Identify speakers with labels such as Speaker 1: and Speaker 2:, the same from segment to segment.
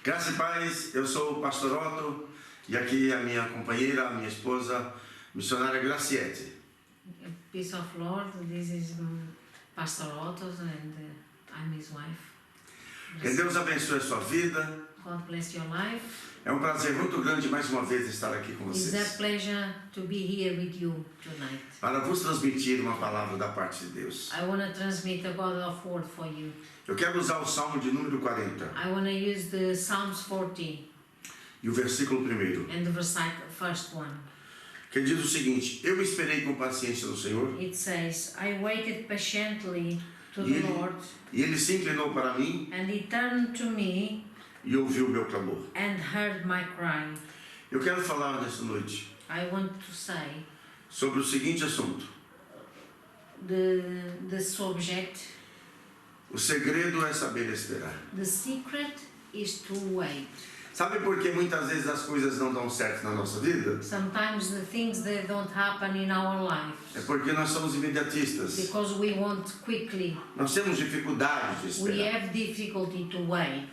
Speaker 1: Graça e paz, eu sou o pastor Otto e aqui a minha companheira, a minha esposa, missionária Graciete.
Speaker 2: Peace of Lord, this is Pastor Otto and I'm his wife.
Speaker 1: Que Deus abençoe a sua vida.
Speaker 2: God bless your life.
Speaker 1: É um prazer muito grande mais uma vez estar aqui com
Speaker 2: It's
Speaker 1: vocês.
Speaker 2: a pleasure to be here with you tonight.
Speaker 1: Para vos transmitir uma palavra da parte de Deus.
Speaker 2: I want to transmit a God of word for you.
Speaker 1: Eu quero usar o Salmo de número 40
Speaker 2: I want to use the Psalms 40
Speaker 1: e o versículo 1,
Speaker 2: and the first one.
Speaker 1: que diz o seguinte: eu esperei com paciência no Senhor,
Speaker 2: It says, I waited patiently to
Speaker 1: e
Speaker 2: the Lord,
Speaker 1: ele se inclinou para mim
Speaker 2: and he turned to me
Speaker 1: e ouviu o meu clamor.
Speaker 2: and heard my cry.
Speaker 1: Eu quero falar nessa noite
Speaker 2: I want to say
Speaker 1: sobre o seguinte assunto:
Speaker 2: the subject.
Speaker 1: o segredo é saber esperar.
Speaker 2: The secret is to wait.
Speaker 1: Sabe por que muitas vezes as coisas não dão certo na nossa vida?
Speaker 2: Sometimes the things that don't happen in our lives
Speaker 1: É porque nós somos imediatistas.
Speaker 2: because we want quickly.
Speaker 1: Nós temos dificuldades de
Speaker 2: We
Speaker 1: esperar.
Speaker 2: have difficulty to wait.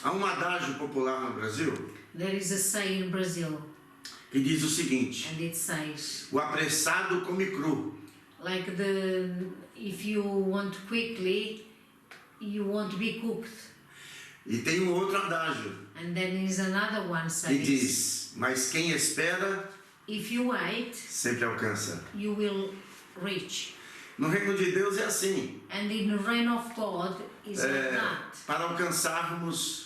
Speaker 1: Há um adágio popular no Brasil
Speaker 2: There is a saying in Brazil,
Speaker 1: que diz o seguinte:
Speaker 2: and it says,
Speaker 1: o apressado come cru.
Speaker 2: like if you want quickly, you won't be cooked.
Speaker 1: E tem um outro adágio
Speaker 2: And then is another one
Speaker 1: que
Speaker 2: says,
Speaker 1: diz: mas quem espera
Speaker 2: if you wait,
Speaker 1: sempre alcança.
Speaker 2: you will reach.
Speaker 1: No reino de Deus é assim.
Speaker 2: And in the reign of God is like that.
Speaker 1: Para alcançarmos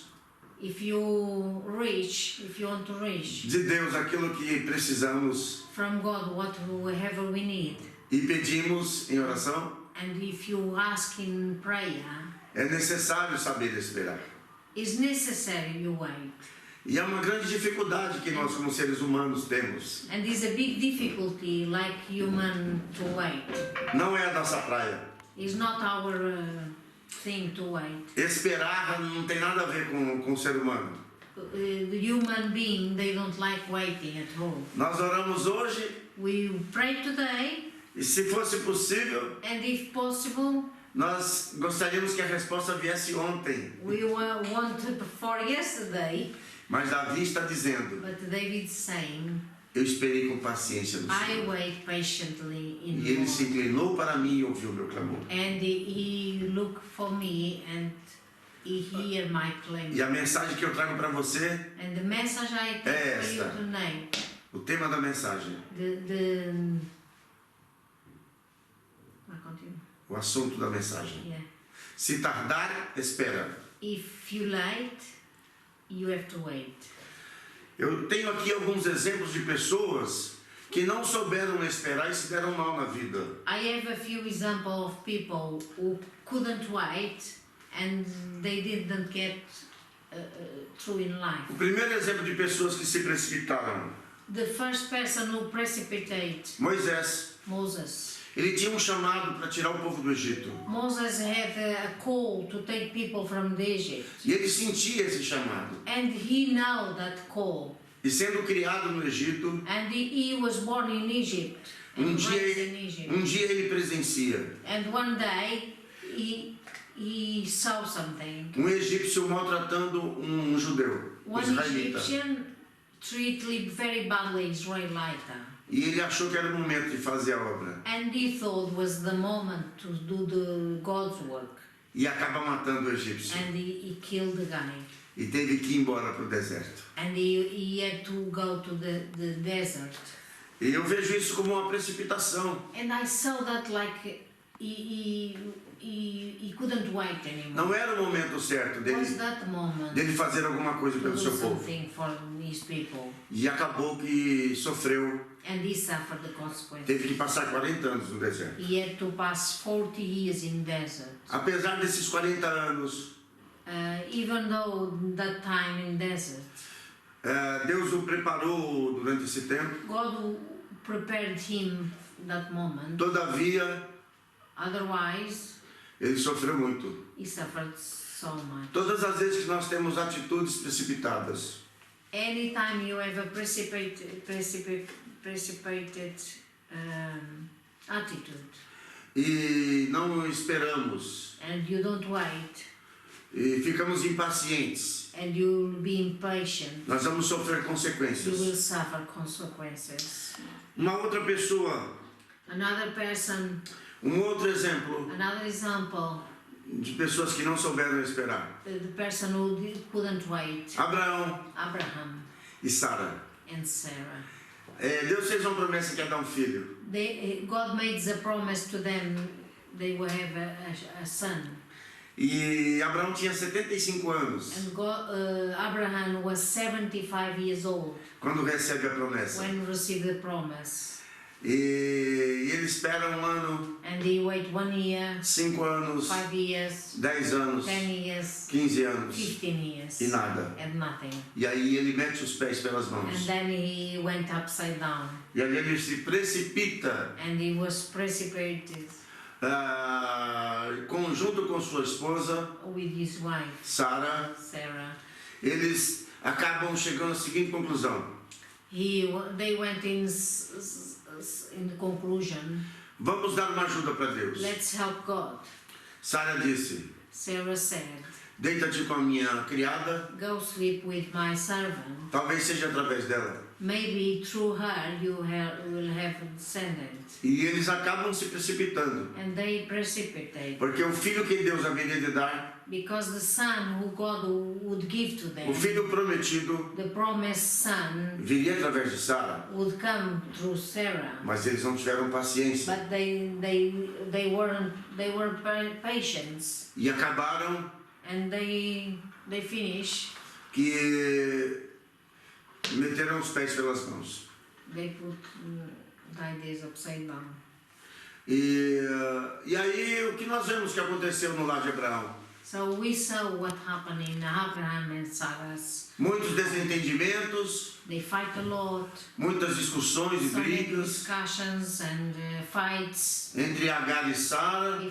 Speaker 2: If you want to reach
Speaker 1: de Deus aquilo que precisamos
Speaker 2: from God whatever we need,
Speaker 1: e pedimos em oração,
Speaker 2: and if you ask in prayer,
Speaker 1: é necessário saber esperar.
Speaker 2: it's necessary you wait.
Speaker 1: E é uma grande dificuldade que nós como seres humanos temos.
Speaker 2: And it's a big difficulty like human to wait.
Speaker 1: Não é a nossa praia.
Speaker 2: It's not our thing to wait.
Speaker 1: Esperar não tem nada a ver com o ser humano.
Speaker 2: The human being, they don't like waiting at all.
Speaker 1: Nós oramos hoje
Speaker 2: We pray today,
Speaker 1: e, se fosse possível,
Speaker 2: and if possible,
Speaker 1: nós gostaríamos que a resposta viesse ontem.
Speaker 2: we wanted for yesterday,
Speaker 1: Mas Davi está dizendo:
Speaker 2: but David's saying,
Speaker 1: eu esperei com paciência no
Speaker 2: I
Speaker 1: Senhor.
Speaker 2: wait patiently in
Speaker 1: E
Speaker 2: the
Speaker 1: ele se
Speaker 2: Lord.
Speaker 1: inclinou para mim e ouviu meu clamor.
Speaker 2: And he looked for me and he heard my claim.
Speaker 1: E a mensagem que eu trago para você,
Speaker 2: And the message I take for you
Speaker 1: esta.
Speaker 2: tonight,
Speaker 1: o tema da mensagem,
Speaker 2: I continue.
Speaker 1: o assunto da mensagem:
Speaker 2: Yeah.
Speaker 1: se tardar, espera.
Speaker 2: If you late, you have to wait.
Speaker 1: Eu tenho aqui alguns exemplos de pessoas que não souberam esperar e se deram mal na vida.
Speaker 2: I have a few examples of people who couldn't wait and they didn't get through in life.
Speaker 1: O primeiro exemplo de pessoas que se precipitaram:
Speaker 2: The first person who precipitated,
Speaker 1: Moisés.
Speaker 2: Moses.
Speaker 1: Ele tinha um chamado para tirar o povo do Egito.
Speaker 2: Moses had a call to take people from the Egypt.
Speaker 1: E ele sentia esse chamado.
Speaker 2: And he know that call.
Speaker 1: E sendo criado no Egito,
Speaker 2: And he was born in Egypt.
Speaker 1: um
Speaker 2: And raised in
Speaker 1: dia
Speaker 2: Egypt.
Speaker 1: ele presencia
Speaker 2: And one day he saw something.
Speaker 1: um egípcio maltratando um judeu, um
Speaker 2: One
Speaker 1: israelita.
Speaker 2: Egyptian treated very badly Israelite.
Speaker 1: E ele achou que era o momento de fazer a obra.
Speaker 2: And he thought was the moment to do the God's work.
Speaker 1: E acaba matando o egípcio.
Speaker 2: And he killed the guy.
Speaker 1: E teve que ir embora para o deserto.
Speaker 2: And he had to go to the desert.
Speaker 1: E eu vejo isso como uma precipitação.
Speaker 2: And I saw that like he couldn't wait anymore.
Speaker 1: Não era o momento certo
Speaker 2: Was that moment
Speaker 1: dele fazer alguma coisa
Speaker 2: to
Speaker 1: pelo
Speaker 2: do
Speaker 1: seu povo.
Speaker 2: something for his people?
Speaker 1: E acabou que sofreu.
Speaker 2: And he suffered the consequences.
Speaker 1: Teve que passar 40 anos no deserto.
Speaker 2: He had to pass 40 years in desert.
Speaker 1: Apesar desses 40 anos,
Speaker 2: Even though that time in desert,
Speaker 1: Deus o preparou durante esse tempo.
Speaker 2: God prepared him that moment.
Speaker 1: Todavia,
Speaker 2: Otherwise,
Speaker 1: ele sofreu muito.
Speaker 2: he suffered so much.
Speaker 1: Todas as vezes que nós temos atitudes precipitadas,
Speaker 2: Anytime you have a precipitated attitude
Speaker 1: e não esperamos,
Speaker 2: and you don't wait,
Speaker 1: e ficamos impacientes,
Speaker 2: and you'll be impatient,
Speaker 1: nós vamos sofrer
Speaker 2: you will
Speaker 1: consequências.
Speaker 2: suffer consequences.
Speaker 1: Uma outra pessoa,
Speaker 2: Another person,
Speaker 1: outro exemplo
Speaker 2: another example,
Speaker 1: de pessoas que não souberam esperar.
Speaker 2: the person who couldn't wait,
Speaker 1: Abraão
Speaker 2: Abraham
Speaker 1: e Sara.
Speaker 2: and Sarah.
Speaker 1: Deus fez uma promessa que ia dar um filho.
Speaker 2: God made the promise to them they will have a son.
Speaker 1: E Abraão tinha 75 anos
Speaker 2: And Abraham was 75 years old
Speaker 1: quando recebe a promessa.
Speaker 2: when he received the promise.
Speaker 1: E ele espera um ano,
Speaker 2: And he wait 1 year,
Speaker 1: 5 anos,
Speaker 2: 5 years,
Speaker 1: 10 anos,
Speaker 2: 10 years,
Speaker 1: 15 anos
Speaker 2: 15 years,
Speaker 1: e nada.
Speaker 2: and nothing.
Speaker 1: E aí ele mete os pés pelas
Speaker 2: And
Speaker 1: mãos.
Speaker 2: then he went upside down,
Speaker 1: E aí ele se precipita
Speaker 2: and he was precipitated
Speaker 1: junto com sua esposa,
Speaker 2: with his wife,
Speaker 1: Sara.
Speaker 2: Sarah.
Speaker 1: Eles acabam chegando à seguinte conclusão:
Speaker 2: They went in conclusion,
Speaker 1: vamos dar uma ajuda para Deus.
Speaker 2: let's help God.
Speaker 1: Sara disse:
Speaker 2: Sarah said,
Speaker 1: deita-te com a minha criada,
Speaker 2: go sleep with my servant.
Speaker 1: talvez seja através dela.
Speaker 2: Maybe through her you will have a descendant.
Speaker 1: E eles acabam se precipitando,
Speaker 2: And they precipitate,
Speaker 1: porque o filho que Deus haveria de dar,
Speaker 2: because the son who God would give to them,
Speaker 1: o filho prometido,
Speaker 2: the promised son,
Speaker 1: viria através de Sara.
Speaker 2: would come through Sarah.
Speaker 1: Mas eles não tiveram paciência
Speaker 2: But they were patient,
Speaker 1: e acabaram
Speaker 2: and they finished.
Speaker 1: que meteram os pés pelas mãos.
Speaker 2: They put the ideas upside down.
Speaker 1: E aí o que nós vemos que aconteceu no lar de Abraão?
Speaker 2: So we saw what happened in Abraham and Sarah's.
Speaker 1: Muitos desentendimentos,
Speaker 2: They fight a lot,
Speaker 1: muitas discussões e
Speaker 2: so many
Speaker 1: brigas
Speaker 2: discussions and fights
Speaker 1: entre Agar e Sara,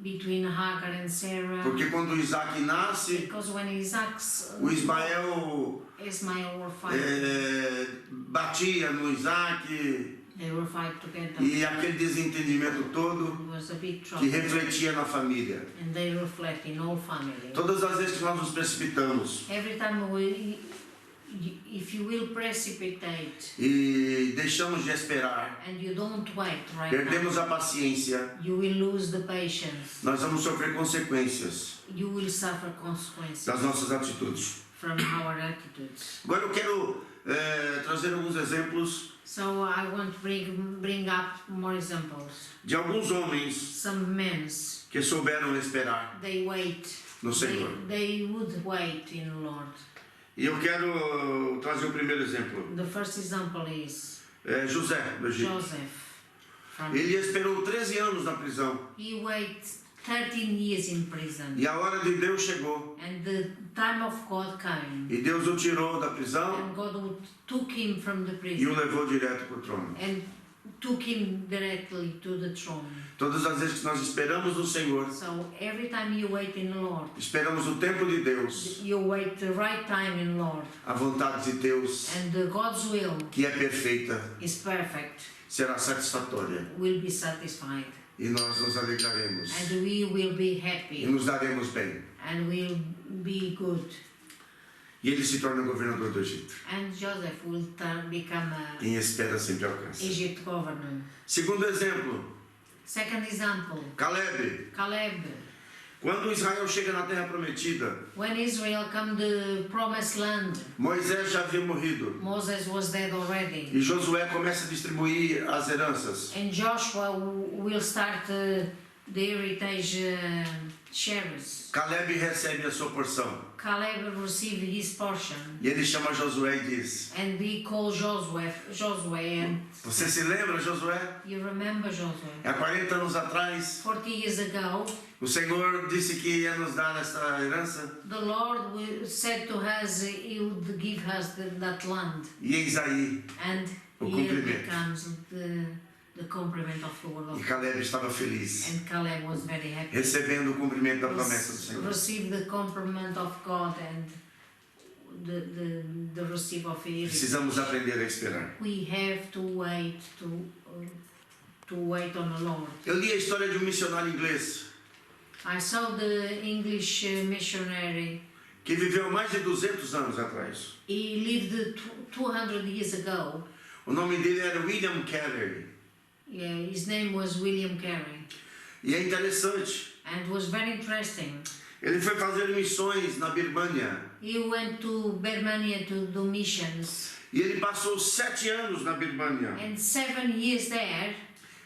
Speaker 2: between Hagar and Sarah.
Speaker 1: porque quando Isaac nasce,
Speaker 2: Because when
Speaker 1: o Ismael
Speaker 2: Ismael were fighting,
Speaker 1: batia no Isaac,
Speaker 2: they were fighting together.
Speaker 1: e aquele desentendimento todo
Speaker 2: It was a big
Speaker 1: que
Speaker 2: trouble,
Speaker 1: refletia na família.
Speaker 2: and they reflect in all family.
Speaker 1: Todas as vezes que nós nos precipitamos
Speaker 2: Every time if you will precipitate
Speaker 1: e deixamos de esperar,
Speaker 2: and you don't wait right
Speaker 1: perdemos
Speaker 2: now,
Speaker 1: a paciência,
Speaker 2: you will lose the patience.
Speaker 1: nós vamos sofrer consequências
Speaker 2: You will suffer consequences
Speaker 1: das nossas atitudes.
Speaker 2: from our attitudes.
Speaker 1: Agora eu quero trazer alguns exemplos
Speaker 2: So I want to bring up more examples.
Speaker 1: de alguns homens
Speaker 2: Some men,
Speaker 1: que souberam esperar
Speaker 2: they wait.
Speaker 1: no Senhor.
Speaker 2: They would wait in the Lord.
Speaker 1: E eu quero trazer o primeiro exemplo.
Speaker 2: The first example is
Speaker 1: José, do Egito.
Speaker 2: Joseph.
Speaker 1: Ele esperou 13 anos na prisão.
Speaker 2: He waited 13 years in prison.
Speaker 1: E a hora de Deus chegou.
Speaker 2: And the time of God came.
Speaker 1: E Deus o tirou da prisão
Speaker 2: And God took him from the
Speaker 1: e o
Speaker 2: prison
Speaker 1: levou direto para o trono.
Speaker 2: and took him directly to the throne.
Speaker 1: Todas as vezes que nós esperamos no Senhor,
Speaker 2: So every time you wait in the Lord,
Speaker 1: esperamos o tempo de Deus,
Speaker 2: you wait the right time in Lord.
Speaker 1: a vontade de Deus,
Speaker 2: And God's will
Speaker 1: que é perfeita,
Speaker 2: is perfect,
Speaker 1: será satisfatória.
Speaker 2: will be satisfied.
Speaker 1: E nós nos alegraremos.
Speaker 2: And we will be
Speaker 1: E
Speaker 2: happy.
Speaker 1: nos daremos bem.
Speaker 2: And will be good.
Speaker 1: E ele se torna governador do Egito.
Speaker 2: And Joseph will become a
Speaker 1: Quem espera sempre alcança.
Speaker 2: Egypt governor.
Speaker 1: Segundo exemplo,
Speaker 2: Second example,
Speaker 1: Caleb.
Speaker 2: Caleb.
Speaker 1: Quando Israel chega na terra prometida,
Speaker 2: When Israel come to promised land,
Speaker 1: Moisés já havia morrido.
Speaker 2: Moses was dead already.
Speaker 1: E Josué começa a distribuir as heranças.
Speaker 2: And Joshua will start the heritage shares.
Speaker 1: Caleb recebe a sua porção.
Speaker 2: Caleb received his portion.
Speaker 1: E ele chama Josué e diz:
Speaker 2: And he called Josué and
Speaker 1: Você se lembra, Josué?
Speaker 2: you remember Josué?
Speaker 1: Há 40 anos atrás,
Speaker 2: 40 years ago,
Speaker 1: o Senhor disse que ia nos dar essa herança.
Speaker 2: the Lord said to us he would give us that land.
Speaker 1: E eis aí.
Speaker 2: And
Speaker 1: O
Speaker 2: here
Speaker 1: cumprimento.
Speaker 2: becomes the compliment of the word of
Speaker 1: E
Speaker 2: God.
Speaker 1: Caleb estava feliz,
Speaker 2: And Caleb was very happy.
Speaker 1: recebendo o cumprimento da promessa do Senhor.
Speaker 2: Receive the compliment of God and the receive of it.
Speaker 1: Precisamos aprender a esperar.
Speaker 2: We have to wait to wait on the Lord.
Speaker 1: Eu li a história de um missionário inglês
Speaker 2: I saw the English missionary.
Speaker 1: que viveu mais de 200 anos atrás.
Speaker 2: He lived 200 years ago.
Speaker 1: O nome dele era William Carey.
Speaker 2: Yeah, his name was William Carey.
Speaker 1: E é interessante,
Speaker 2: And was very interesting.
Speaker 1: ele foi fazer missões na Birmânia.
Speaker 2: He went to Birmania to do missions.
Speaker 1: E ele passou 7 anos na Birmânia
Speaker 2: And 7 years there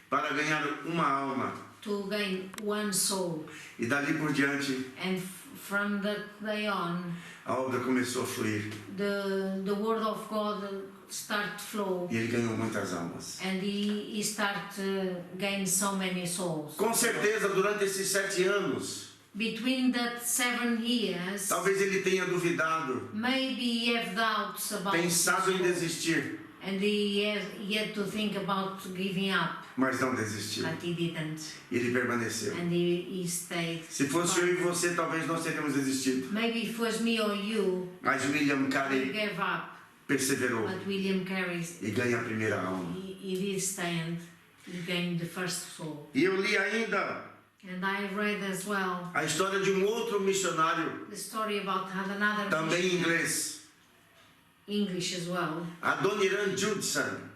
Speaker 1: para ganhar uma alma.
Speaker 2: to gain one soul.
Speaker 1: E dali por diante,
Speaker 2: And from that day on,
Speaker 1: a obra começou a fluir.
Speaker 2: the word of God start flow.
Speaker 1: E ele ganhou muitas almas.
Speaker 2: And he start gain so many souls.
Speaker 1: Com certeza, durante esses 7 anos,
Speaker 2: Between that 7 years,
Speaker 1: talvez ele tenha duvidado,
Speaker 2: maybe he have doubts about
Speaker 1: pensado em
Speaker 2: his soul.
Speaker 1: desistir,
Speaker 2: And he had to think about giving up,
Speaker 1: mas não desistiu.
Speaker 2: but he didn't.
Speaker 1: Ele permaneceu.
Speaker 2: And he stayed.
Speaker 1: Se fosse eu e você, talvez nós teríamos desistido.
Speaker 2: Maybe if it was me or you,
Speaker 1: Mas William
Speaker 2: we
Speaker 1: Carey
Speaker 2: gave up.
Speaker 1: perseverou
Speaker 2: But William Carey,
Speaker 1: e ganha a primeira alma.
Speaker 2: he did stand. He gained the first soul.
Speaker 1: E eu li ainda
Speaker 2: And I read as well
Speaker 1: a história de um outro missionário,
Speaker 2: the story about another
Speaker 1: também em
Speaker 2: missionary,
Speaker 1: inglês,
Speaker 2: English as well.
Speaker 1: Adoniram Judson.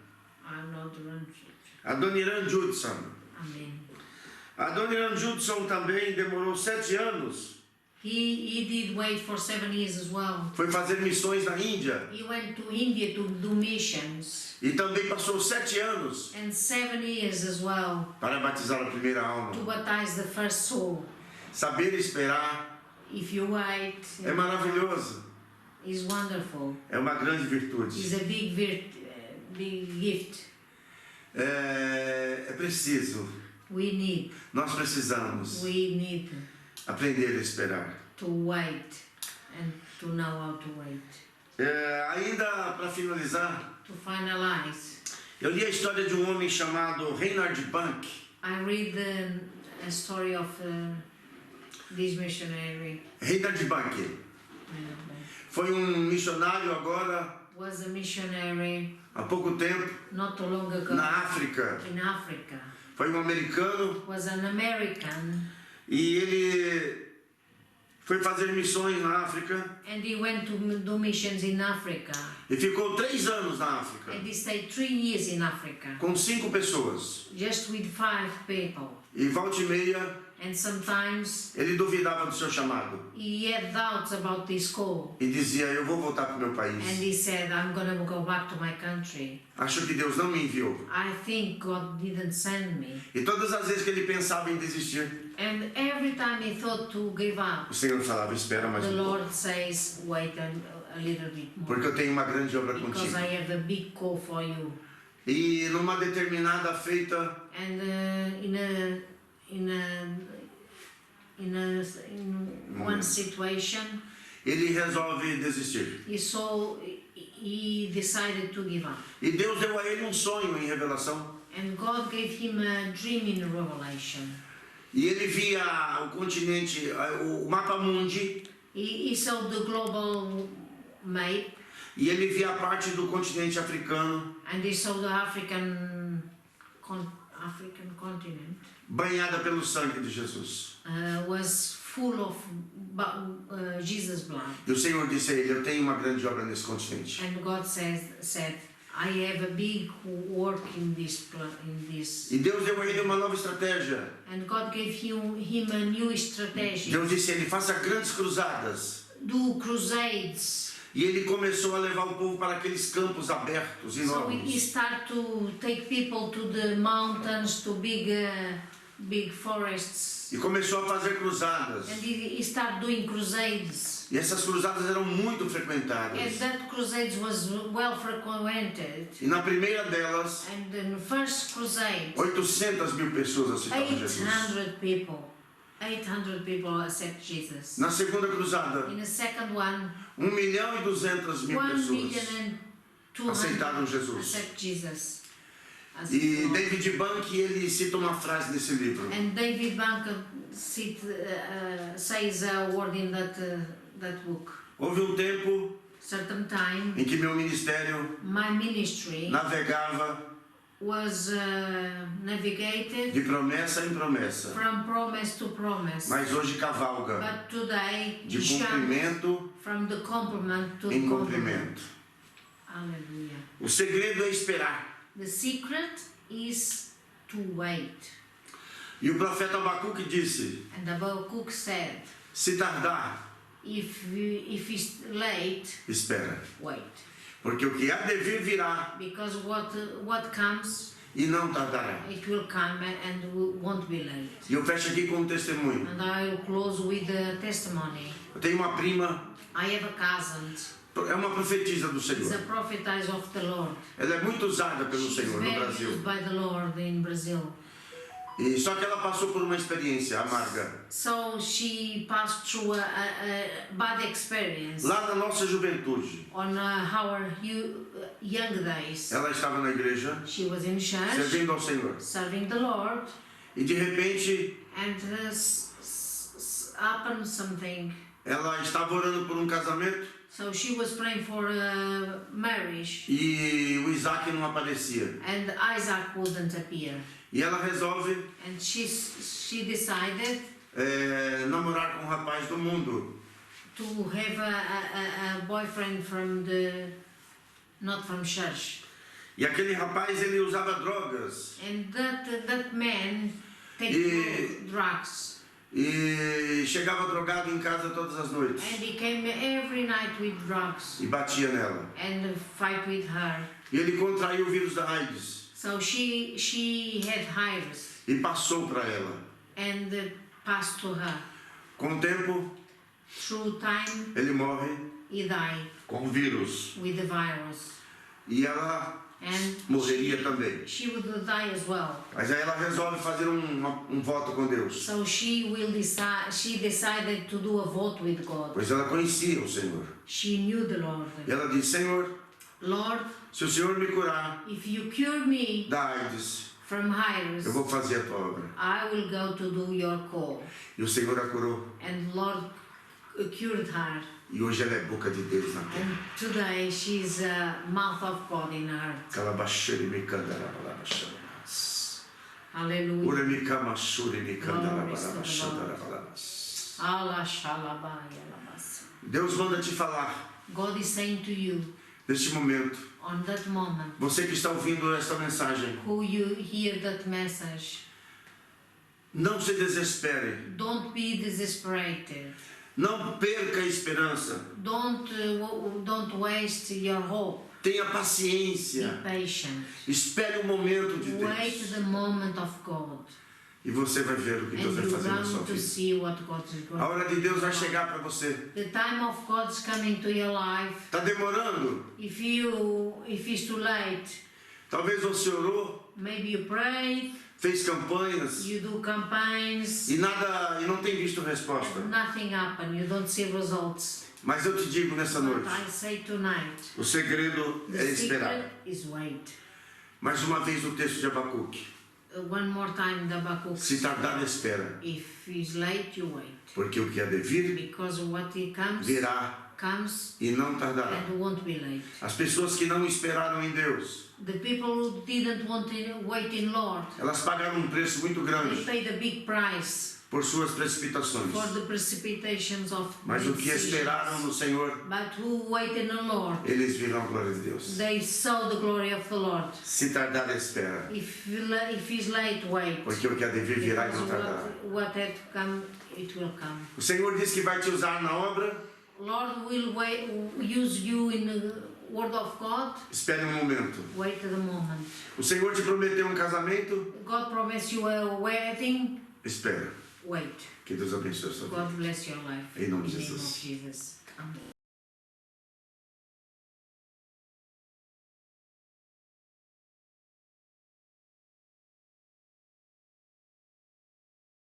Speaker 2: I'm not around.
Speaker 1: Adoniram Judson.
Speaker 2: I mean,
Speaker 1: Adoniram Judson também demorou 7 anos.
Speaker 2: he did wait for 7 years as well.
Speaker 1: Foi fazer missões na Índia.
Speaker 2: He went to India to do missions.
Speaker 1: E também passou 7 anos
Speaker 2: And 7 years as well
Speaker 1: para batizar a primeira alma.
Speaker 2: to baptize the first soul.
Speaker 1: Saber esperar
Speaker 2: If you wait,
Speaker 1: é maravilhoso.
Speaker 2: is wonderful.
Speaker 1: É uma grande virtude.
Speaker 2: It's a big gift.
Speaker 1: É preciso.
Speaker 2: We need.
Speaker 1: Nós precisamos
Speaker 2: We need
Speaker 1: aprender a esperar.
Speaker 2: to wait and to know how to wait.
Speaker 1: Ainda para finalizar,
Speaker 2: To finalize,
Speaker 1: eu li a história de um homem chamado Reinhard Bank.
Speaker 2: I read a story of this missionary.
Speaker 1: Reinhard Bank foi missionário agora
Speaker 2: Was a missionary
Speaker 1: há pouco tempo
Speaker 2: not too long ago
Speaker 1: na África.
Speaker 2: in Africa.
Speaker 1: Foi americano
Speaker 2: Was an American,
Speaker 1: e ele foi fazer missões na África
Speaker 2: and he went to do missions in Africa.
Speaker 1: e ficou 3 anos na África
Speaker 2: And he stayed 3 years in Africa,
Speaker 1: com 5 pessoas.
Speaker 2: just with 5 people.
Speaker 1: E volta e meia
Speaker 2: And sometimes
Speaker 1: ele duvidava do seu chamado
Speaker 2: he had doubts about this call.
Speaker 1: e dizia: eu vou voltar para o meu
Speaker 2: And
Speaker 1: país.
Speaker 2: he said, I'm going to go back to my country.
Speaker 1: Acho que Deus não me enviou.
Speaker 2: I think God didn't send me.
Speaker 1: E todas as vezes que ele pensava em desistir,
Speaker 2: And every time he thought to give up,
Speaker 1: o Senhor falava: espera mais
Speaker 2: the
Speaker 1: um pouco,
Speaker 2: Lord says, wait a little bit more.
Speaker 1: porque eu tenho uma grande obra
Speaker 2: Because
Speaker 1: contigo.
Speaker 2: I have a big call for you.
Speaker 1: E numa determinada feita,
Speaker 2: And in one situation,
Speaker 1: ele resolve desistir.
Speaker 2: he decided to give up.
Speaker 1: E Deus deu a ele um sonho em revelação.
Speaker 2: And God gave him a dream in Revelation.
Speaker 1: E ele via o continente, o mapa mundi,
Speaker 2: He saw the global map,
Speaker 1: e ele via a parte do continente africano
Speaker 2: and he saw the African continent
Speaker 1: banhada pelo sangue de Jesus.
Speaker 2: was full of Jesus' blood.
Speaker 1: E o Senhor disse a ele: eu tenho uma grande obra nesse continente.
Speaker 2: And God said, I have a big work in this.
Speaker 1: E Deus deu a ele uma nova estratégia.
Speaker 2: And God gave him a new strategy.
Speaker 1: Deus disse a ele: faça grandes cruzadas.
Speaker 2: Do crusades.
Speaker 1: E ele começou a levar o povo para aqueles campos abertos,
Speaker 2: So he
Speaker 1: enormes.
Speaker 2: started to take people to the mountains, to big forests.
Speaker 1: E começou a fazer cruzadas.
Speaker 2: And he started doing crusades.
Speaker 1: E essas cruzadas eram muito
Speaker 2: And
Speaker 1: frequentadas.
Speaker 2: that crusades was well frequented.
Speaker 1: E na primeira delas,
Speaker 2: And in the first crusade,
Speaker 1: 800.000 pessoas aceitaram Jesus.
Speaker 2: 800 people accept Jesus.
Speaker 1: Na segunda cruzada,
Speaker 2: In the second one,
Speaker 1: 1.200.000 pessoas. aceitaram
Speaker 2: 1,200,000
Speaker 1: Jesus.
Speaker 2: accept Jesus. As
Speaker 1: E
Speaker 2: Lord.
Speaker 1: David Bank, ele cita uma frase nesse livro.
Speaker 2: And David Bunker says a word in that book.
Speaker 1: Houve um tempo
Speaker 2: Certain time,
Speaker 1: em que meu ministério
Speaker 2: my ministry
Speaker 1: navegava
Speaker 2: was navigated
Speaker 1: de promessa em promessa,
Speaker 2: from promise to promise,
Speaker 1: mas hoje cavalga
Speaker 2: but today
Speaker 1: de
Speaker 2: jumped
Speaker 1: cumprimento
Speaker 2: from the compliment to
Speaker 1: em
Speaker 2: the compliment.
Speaker 1: cumprimento.
Speaker 2: Hallelujah.
Speaker 1: O segredo é esperar.
Speaker 2: The secret is to wait.
Speaker 1: E o profeta Abacuque disse:
Speaker 2: And Habakkuk said,
Speaker 1: se tardar,
Speaker 2: if it's late,
Speaker 1: espera.
Speaker 2: wait.
Speaker 1: Porque o que há de vir virá
Speaker 2: Because what comes,
Speaker 1: e não tardará.
Speaker 2: it will come and won't be late.
Speaker 1: E eu fecho aqui com um testemunho.
Speaker 2: And I will close with a testimony.
Speaker 1: Eu tenho uma prima,
Speaker 2: I have a cousin.
Speaker 1: é uma profetisa do
Speaker 2: She's a
Speaker 1: Senhor.
Speaker 2: prophetess of the Lord.
Speaker 1: Ela é muito usada pelo
Speaker 2: She's
Speaker 1: Senhor no
Speaker 2: very
Speaker 1: Brasil.
Speaker 2: used by the Lord in Brazil.
Speaker 1: E só que ela passou por uma experiência amarga.
Speaker 2: So she passed through a bad experience
Speaker 1: Lá na nossa juventude,
Speaker 2: on our young days.
Speaker 1: ela estava na igreja,
Speaker 2: She was in church,
Speaker 1: servindo ao Senhor.
Speaker 2: serving the Lord,
Speaker 1: E de repente,
Speaker 2: and happened something.
Speaker 1: ela estava orando por um casamento
Speaker 2: So she was praying for a marriage,
Speaker 1: e o Isaac não aparecia.
Speaker 2: and Isaac wouldn't appear.
Speaker 1: E ela resolve
Speaker 2: And she decided
Speaker 1: namorar com um rapaz do mundo.
Speaker 2: to have a boyfriend from not from church.
Speaker 1: E aquele rapaz, ele usava drogas.
Speaker 2: And that man take drugs.
Speaker 1: E chegava drogado em casa todas as noites.
Speaker 2: And he came every night with drugs
Speaker 1: E batia nela.
Speaker 2: and fight with her.
Speaker 1: E ele contraiu o vírus da AIDS.
Speaker 2: So she had virus
Speaker 1: E passou para ela.
Speaker 2: and passed to her.
Speaker 1: Com o tempo,
Speaker 2: Through time,
Speaker 1: ele morre
Speaker 2: he died
Speaker 1: com o vírus.
Speaker 2: with the virus.
Speaker 1: E ela
Speaker 2: And
Speaker 1: morreria também.
Speaker 2: she would die as well.
Speaker 1: Mas aí ela resolve fazer um voto com Deus.
Speaker 2: So she decided to do a vote with God.
Speaker 1: Pois ela conhecia o Senhor.
Speaker 2: She knew the Lord.
Speaker 1: E ela disse: Senhor,
Speaker 2: Lord,
Speaker 1: se o Senhor me curar
Speaker 2: if you cure me
Speaker 1: da AIDS,
Speaker 2: from virus,
Speaker 1: eu vou fazer a tua obra.
Speaker 2: I will go to do your call.
Speaker 1: E o Senhor a curou.
Speaker 2: And Lord cured her.
Speaker 1: E hoje ela é boca de Deus na terra.
Speaker 2: And today she's a mouth of God in her.
Speaker 1: Calabashuri me canta la balaba shabanas.
Speaker 2: Hallelujah.
Speaker 1: Ure me kama shuri me canta la
Speaker 2: Glory to
Speaker 1: balaba
Speaker 2: the
Speaker 1: shanda la
Speaker 2: Lord.
Speaker 1: balabas.
Speaker 2: Allah shalabaya labas.
Speaker 1: Deus manda te falar
Speaker 2: God is saying to you
Speaker 1: neste momento.
Speaker 2: on that moment,
Speaker 1: Você que está ouvindo esta mensagem,
Speaker 2: who you hear that message,
Speaker 1: não se desespere.
Speaker 2: don't be desesperated.
Speaker 1: Não perca a esperança.
Speaker 2: Don't waste your hope.
Speaker 1: Tenha
Speaker 2: Be
Speaker 1: paciência.
Speaker 2: patient.
Speaker 1: Espere o momento de
Speaker 2: Wait
Speaker 1: Deus.
Speaker 2: the moment of God.
Speaker 1: E você vai ver o que
Speaker 2: And
Speaker 1: Deus vai
Speaker 2: you're
Speaker 1: fazer na sua
Speaker 2: going to
Speaker 1: vida.
Speaker 2: see what God is going
Speaker 1: A
Speaker 2: to
Speaker 1: hora de Deus vai chegar para você.
Speaker 2: The time of God is coming to your life.
Speaker 1: Está demorando?
Speaker 2: If it's too late,
Speaker 1: Talvez você orou,
Speaker 2: maybe you prayed,
Speaker 1: fez campanhas
Speaker 2: you do campaigns,
Speaker 1: e não tem visto resposta.
Speaker 2: and nothing happened, you don't see results.
Speaker 1: Mas eu te digo nessa
Speaker 2: But
Speaker 1: noite,
Speaker 2: I say tonight,
Speaker 1: o segredo é
Speaker 2: the
Speaker 1: esperar.
Speaker 2: secret is wait.
Speaker 1: Mais uma vez no texto de Abacuque.
Speaker 2: One more time, the Habakkuk.
Speaker 1: Se tardar, espera.
Speaker 2: If it's late, you wait.
Speaker 1: Porque o que há de vir,
Speaker 2: Because what it comes,
Speaker 1: virá e não tardará.
Speaker 2: and won't be late.
Speaker 1: As pessoas que não esperaram em Deus,
Speaker 2: The people who didn't want to wait in Lord,
Speaker 1: elas pagaram um preço muito
Speaker 2: they
Speaker 1: grande
Speaker 2: paid a big price
Speaker 1: por suas precipitações.
Speaker 2: for the precipitations of
Speaker 1: Mas o que
Speaker 2: decisions.
Speaker 1: esperaram no Senhor,
Speaker 2: But who waited on the Lord,
Speaker 1: eles viram a glória de Deus.
Speaker 2: they saw the glory of the Lord.
Speaker 1: Se tardar, espera.
Speaker 2: If it's late, wait.
Speaker 1: Porque o que há de vir virá e
Speaker 2: Because
Speaker 1: não tardará.
Speaker 2: what had to come, it will come.
Speaker 1: O Senhor diz que vai te usar na obra.
Speaker 2: Lord will use you in the word of God.
Speaker 1: Espere um momento.
Speaker 2: Wait the moment.
Speaker 1: O Senhor te prometeu um casamento.
Speaker 2: God promised you a wedding.
Speaker 1: Espera.
Speaker 2: Wait.
Speaker 1: Que Deus abençoe a sua vida.
Speaker 2: God bless your life.
Speaker 1: Em nome de
Speaker 2: In the name
Speaker 1: Jesus.
Speaker 2: of Jesus. Amen.